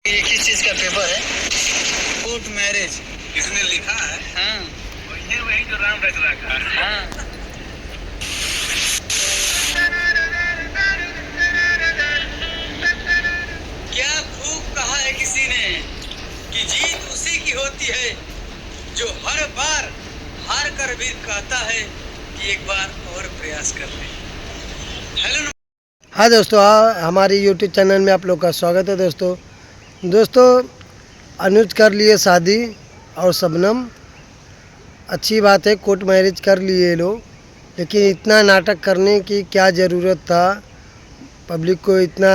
ये किस चीज का पेपर है? कोर्ट मैरिज किसने लिखा है? हाँ वही जो राम रचना का। हाँ। क्या खूब कहा है किसी ने कि जीत उसी की होती है जो हर बार हार कर भी कहता है कि एक बार और प्रयास कर ले। हेलो। हाँ दोस्तों, हमारी यूट्यूब चैनल में आप लोग का स्वागत है। दोस्तों अनुज कर लिए शादी और शबनम, अच्छी बात है, कोर्ट मैरिज कर लिए लोग, लेकिन इतना नाटक करने की क्या ज़रूरत था? पब्लिक को इतना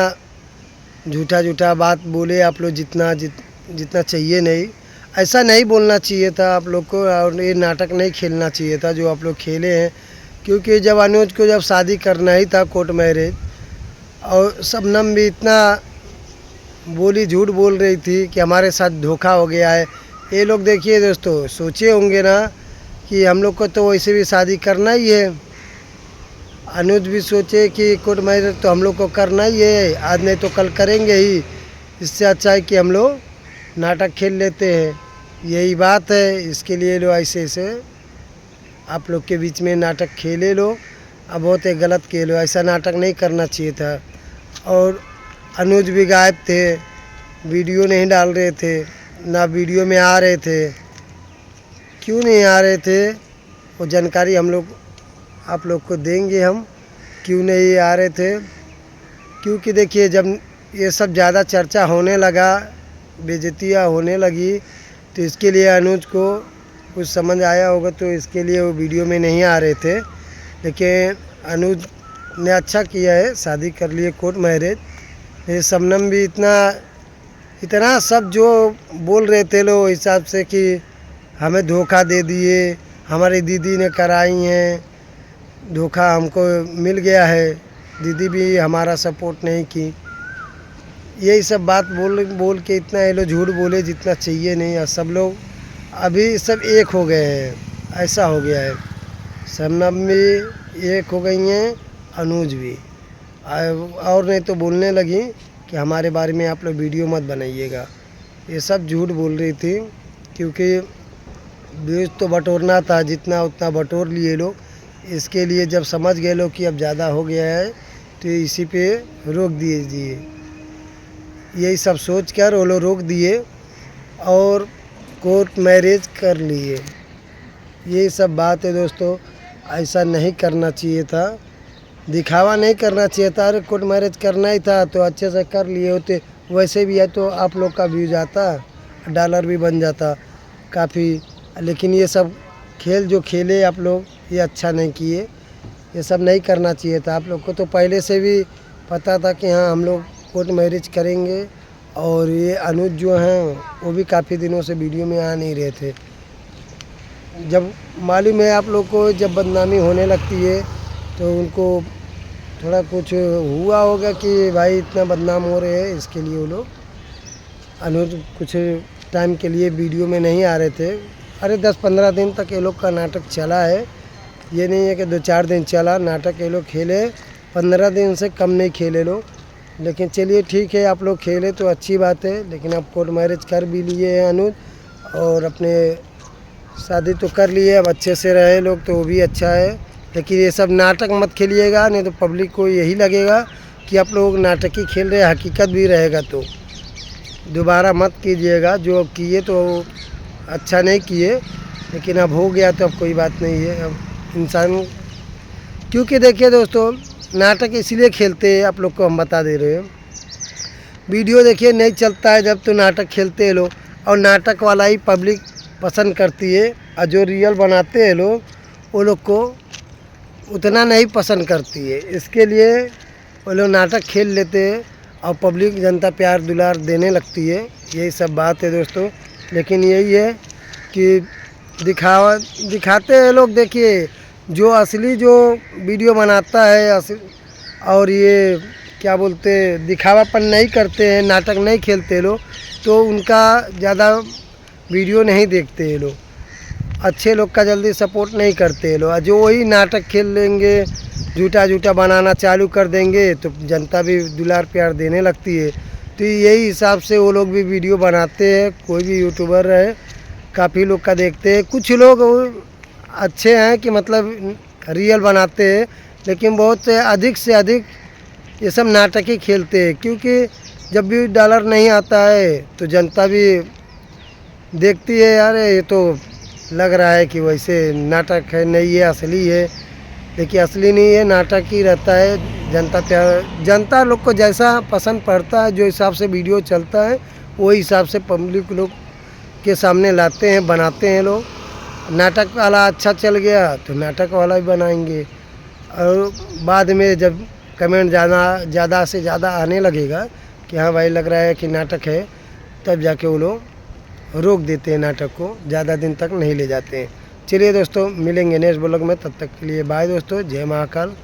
झूठा बात बोले आप लोग, जितना चाहिए नहीं, ऐसा नहीं बोलना चाहिए था आप लोग को, और ये नाटक नहीं खेलना चाहिए था जो आप लोग खेले हैं। क्योंकि जब अनुज को जब शादी करना ही था कोर्ट मैरिज, और शबनम भी इतना झूठ बोल रही थी कि हमारे साथ धोखा हो गया है। ये लोग देखिए दोस्तों, सोचे होंगे ना कि हम लोग को तो वैसे भी शादी करना ही है। अनुज भी सोचे कि कोर्ट मैरिज तो हम लोग को करना ही है, आज नहीं तो कल करेंगे ही। इससे अच्छा है कि हम लोग नाटक खेल लेते हैं, यही बात है। इसके लिए लो ऐसे आप लोग के बीच में नाटक खेले लो, अब बहुत ही गलत खेलो, ऐसा नाटक नहीं करना चाहिए था। और अनुज भी गायब थे, वीडियो नहीं डाल रहे थे, ना वीडियो में आ रहे थे। क्यों नहीं आ रहे थे वो जानकारी हम लोग आप लोग को देंगे, हम क्यों नहीं आ रहे थे। क्योंकि देखिए, जब ये सब ज़्यादा चर्चा होने लगा, बेइज्जतियाँ होने लगी, तो इसके लिए अनुज को कुछ समझ आया होगा, तो इसके लिए वो वीडियो में नहीं आ रहे थे। लेकिन अनुज ने अच्छा किया है, शादी कर लिए कोर्ट मैरिज। ये शबनम भी इतना सब जो बोल रहे थे लोग हिसाब से कि हमें धोखा दे दिए, हमारी दीदी ने कराई हैं, धोखा हमको मिल गया है, दीदी भी हमारा सपोर्ट नहीं की, यही सब बात बोल के इतना ये लोग झूठ बोले जितना चाहिए नहीं। और सब लोग अभी सब एक हो गए हैं, ऐसा हो गया है। शबनम भी एक हो गई हैं, अनुज भी, और नहीं तो बोलने लगी कि हमारे बारे में आप लोग वीडियो मत बनाइएगा। ये सब झूठ बोल रही थी, क्योंकि व्यूज़ तो बटोरना था, जितना उतना बटोर लिए लोग। इसके लिए जब समझ गए लोग कि अब ज़्यादा हो गया है, तो इसी पे रोक दीजिए, यही सब सोच कर वो लोग रोक दिए और कोर्ट मैरिज कर लिए। यही सब बात है दोस्तों, ऐसा नहीं करना चाहिए था, दिखावा नहीं करना चाहिए था। अरे कोर्ट मैरिज करना ही था तो अच्छे से कर लिए होते, वैसे भी है तो आप लोग का व्यूज आता, डॉलर भी बन जाता काफ़ी। लेकिन ये सब खेल जो खेले आप लोग, ये अच्छा नहीं किए, ये सब नहीं करना चाहिए था। आप लोग को तो पहले से भी पता था कि हाँ हम लोग कोर्ट मैरिज करेंगे। और ये अनुज जो हैं वो भी काफ़ी दिनों से वीडियो में आ नहीं रहे थे। जब मालूम है आप लोग को, जब बदनामी होने लगती है तो उनको थोड़ा कुछ हुआ होगा कि भाई इतना बदनाम हो रहे हैं, इसके लिए वो लोग अनुज कुछ टाइम के लिए वीडियो में नहीं आ रहे थे। अरे 10-15 दिन तक ये लोग का नाटक चला है, ये नहीं है कि 2-4 दिन चला नाटक, ये लोग खेले 15 दिन से कम नहीं खेले लोग। लेकिन चलिए ठीक है, आप लोग खेले तो अच्छी बात है। लेकिन अब कोर्ट मैरिज कर भी लिए हैं अनुज, और अपने शादी तो कर लिए, अब अच्छे से रहे लोग तो वो भी अच्छा है। लेकिन ये सब नाटक मत खेलिएगा, नहीं तो पब्लिक को यही लगेगा कि आप लोग नाटक ही खेल रहे हैं, हकीकत भी रहेगा तो दोबारा मत कीजिएगा। जो अब किए तो अच्छा नहीं किए, लेकिन अब हो गया तो अब कोई बात नहीं है। अब इंसान, क्योंकि देखिए दोस्तों, नाटक इसलिए खेलते हैं, आप लोग को हम बता दे रहे हैं। वीडियो देखिए नहीं चलता है जब, तो नाटक खेलते हैं लोग, और नाटक वाला ही पब्लिक पसंद करती है। और जो रियल बनाते हैं लोग, वो लोग को उतना नहीं पसंद करती है। इसके लिए वो लोग नाटक खेल लेते हैं और पब्लिक जनता प्यार दुलार देने लगती है, यही सब बात है दोस्तों। लेकिन यही है कि दिखाते हैं लोग। देखिए, जो असली जो वीडियो बनाता है और ये क्या बोलते हैं, दिखावापन नहीं करते हैं, नाटक नहीं खेलते लोग, तो उनका ज़्यादा वीडियो नहीं देखते हैं लोग, अच्छे लोग का जल्दी सपोर्ट नहीं करते हैं लोग। जो वही नाटक खेल लेंगे, झूठा बनाना चालू कर देंगे, तो जनता भी दुलार प्यार देने लगती है। तो यही हिसाब से वो लोग भी वीडियो बनाते हैं। कोई भी यूट्यूबर है, काफ़ी लोग का देखते हैं। कुछ लोग अच्छे हैं कि मतलब रियल बनाते हैं, लेकिन बहुत अधिक से अधिक ये सब नाटक ही खेलते हैं। क्योंकि जब भी डॉलर नहीं आता है तो जनता भी देखती है, यार ये तो लग रहा है कि वैसे नाटक है, नहीं ये असली है। देखिए असली नहीं है, नाटक ही रहता है। जनता लोग को जैसा पसंद पड़ता है, जो हिसाब से वीडियो चलता है, वही हिसाब से पब्लिक लोग के सामने लाते हैं, बनाते हैं लोग। नाटक वाला अच्छा चल गया तो नाटक वाला भी बनाएंगे, और बाद में जब कमेंट ज़्यादा से ज़्यादा आने लगेगा कि हाँ भाई लग रहा है कि नाटक है, तब जाके वो लोग रोक देते हैं, नाटक को ज़्यादा दिन तक नहीं ले जाते हैं। चलिए दोस्तों, मिलेंगे नेक्स्ट ब्लॉग में, तब तक के लिए बाय दोस्तों, जय महाकाल।